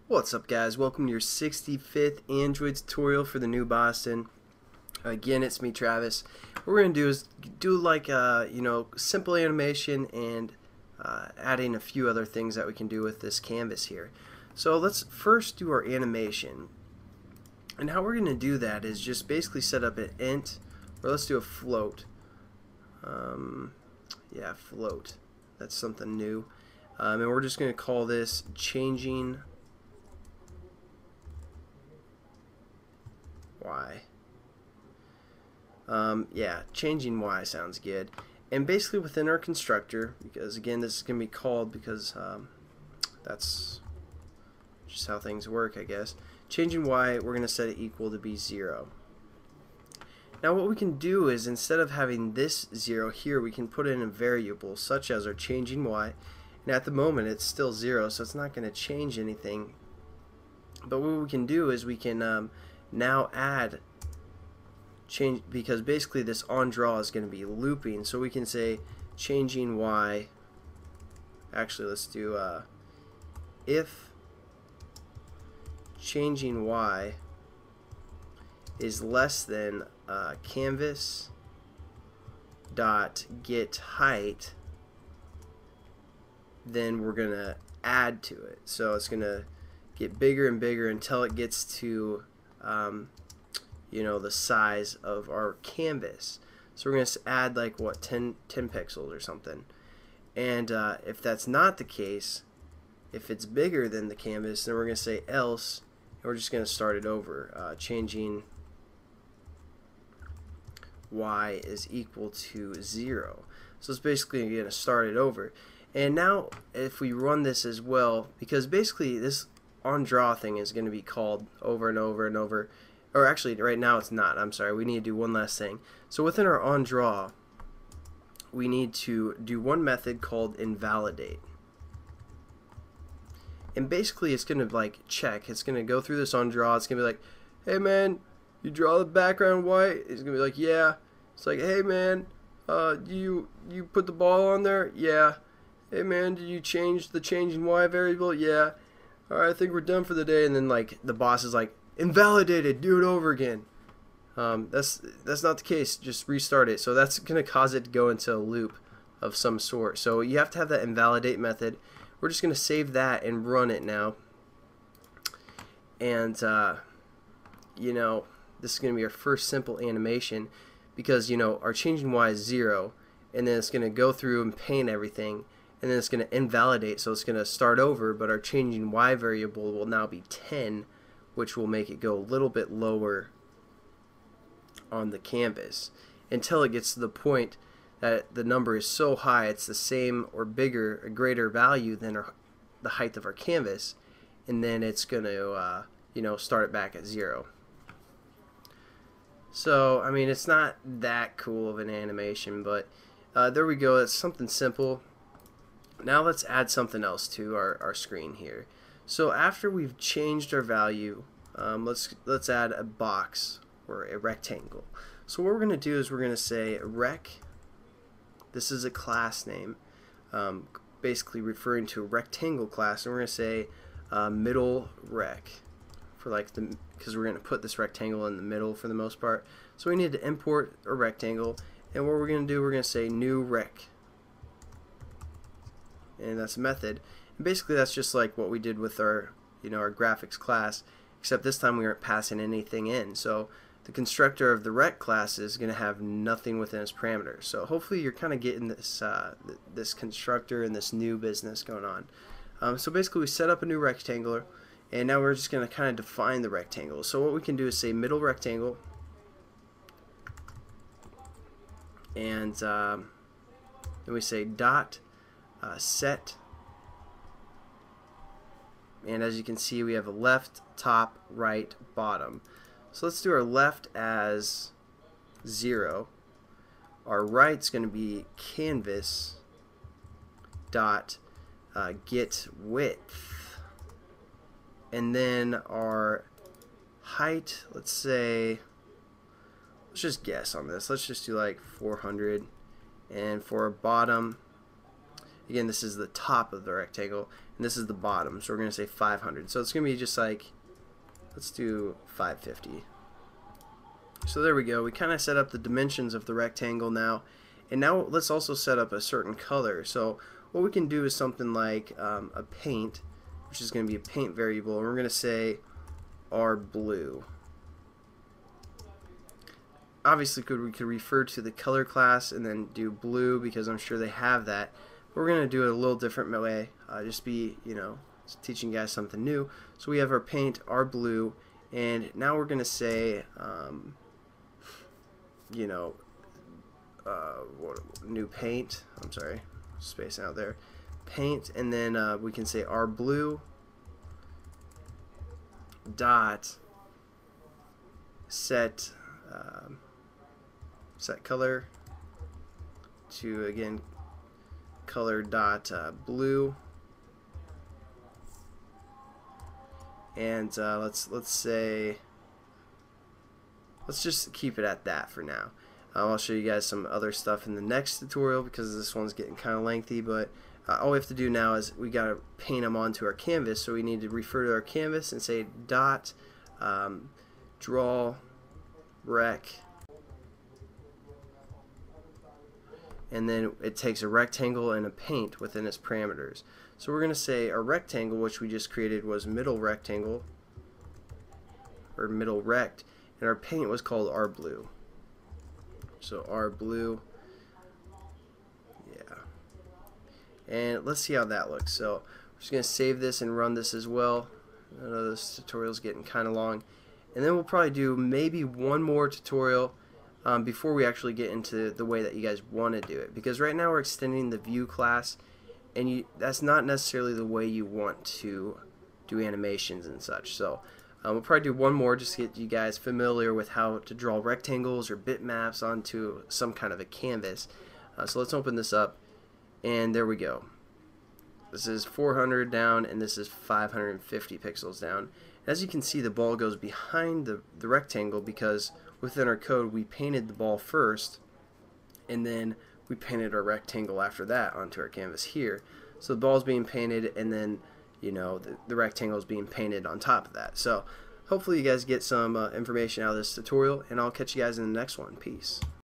What's up, guys? Welcome to your 65th Android tutorial for the new Boston. Again, it's me, Travis. What we're going to do is do like simple animation and adding a few other things that we can do with this canvas here. So let's first do our animation. And how we're going to do that is just basically set up an int, or let's do a float. Yeah, float. That's something new. And we're just going to call this changing Y. Yeah, changing Y sounds good. And basically within our constructor, because again this is going to be called because that's just how things work, I guess. Changing Y, we're going to set it equal to be 0. Now what we can do is, instead of having this 0 here, we can put in a variable such as our changing Y. And at the moment it's still 0, so it's not going to change anything. But what we can do is we can now add change, because basically this on draw is going to be looping, so we can say changing Y. Actually, let's do if changing Y is less than canvas dot get height, then we're gonna add to it. So it's gonna get bigger and bigger until it gets to the size of our canvas. So we're going to add like what, 10 pixels or something. And if that's not the case, if it's bigger than the canvas, then we're going to say else, and we're just going to start it over. Changing Y is equal to 0. So it's basically going to start it over. And now if we run this as well, because basically this on draw thing is going to be called over and over and over. Or actually, right now it's not. I'm sorry. We need to do one last thing. So within our on draw, we need to do one method called invalidate. And basically, it's going to like check. It's going to go through this on draw. It's going to be like, hey man, you draw the background white. It's going to be like, yeah. It's like, hey man, you put the ball on there? Yeah. Hey man, did you change the changing Y variable? Yeah. Alright, I think we're done for the day. And then like the boss is like, invalidated, do it over again. That's not the case. Just restart it. So that's going to cause it to go into a loop of some sort. So you have to have that invalidate method. We're just going to save that and run it now. And this is going to be our first simple animation, because our changing Y is 0, and then it's going to go through and paint everything, and then it's going to invalidate. So it's going to start over, but our changing Y variable will now be 10, which will make it go a little bit lower on the canvas until it gets to the point that the number is so high it's the same or bigger, a greater value than the height of our canvas, and then it's going to start it back at 0. So I mean, it's not that cool of an animation, but there we go. It's something simple. Now let's add something else to our screen here. So after we've changed our value, let's add a box or a rectangle. So what we're going to do is we're going to say rec. This is a class name, basically referring to a rectangle class, and we're going to say middle rec for because we're going to put this rectangle in the middle for the most part. So we need to import a rectangle, and what we're going to do, we're going to say new rec, and that's a method. And basically that's just like what we did with our our graphics class, except this time we aren't passing anything in. So the constructor of the rec class is going to have nothing within its parameters. So hopefully you're kind of getting this this constructor and this new business going on. So basically we set up a new rectangle, and now we're just going to kind of define the rectangle. So what we can do is say middle rectangle, and then we say dot set. And as you can see, we have a left, top, right, bottom. So let's do our left as 0. Our right's going to be canvas dot get width. And then our height, let's just guess on this. Let's just do like 400. And for our bottom, Again, this is the top of the rectangle. and this is the bottom, so we're going to say 500. So it's going to be just like, let's do 550. So there we go. We kind of set up the dimensions of the rectangle now, and now let's also set up a certain color. So what we can do is something like a paint, which is going to be a paint variable, and we're going to say R blue. Obviously we could refer to the color class and then do blue because I'm sure they have that. But we're going to do it a little different way. Just be, teaching you guys something new. So we have our paint, our blue, and now we're going to say, new paint. I'm sorry, space out there. Paint, and then we can say our blue dot set color to, again, color dot blue, and let's say, let's just keep it at that for now. I'll show you guys some other stuff in the next tutorial because this one's getting kind of lengthy, but all we have to do now is we got to paint them onto our canvas, so we need to refer to our canvas and say dot draw rec, and then it takes a rectangle and a paint within its parameters. So we're going to say our rectangle, which we just created, was middle rectangle, or middle rect, and our paint was called R blue. So R blue, yeah. And let's see how that looks. So we're just going to save this and run this as well. I know this tutorial's getting kind of long, and then we'll probably do maybe one more tutorial before we actually get into the way that you guys want to do it, because right now we're extending the view class, and that's not necessarily the way you want to do animations and such. So we'll probably do one more just to get you guys familiar with how to draw rectangles or bitmaps onto some kind of a canvas. So let's open this up, and there we go. This is 400 down, and this is 550 pixels down. As you can see, the ball goes behind the rectangle because within our code we painted the ball first, and then we painted our rectangle after that onto our canvas here. So the ball's being painted, and then the rectangle is being painted on top of that. So hopefully you guys get some information out of this tutorial, and I'll catch you guys in the next one. Peace.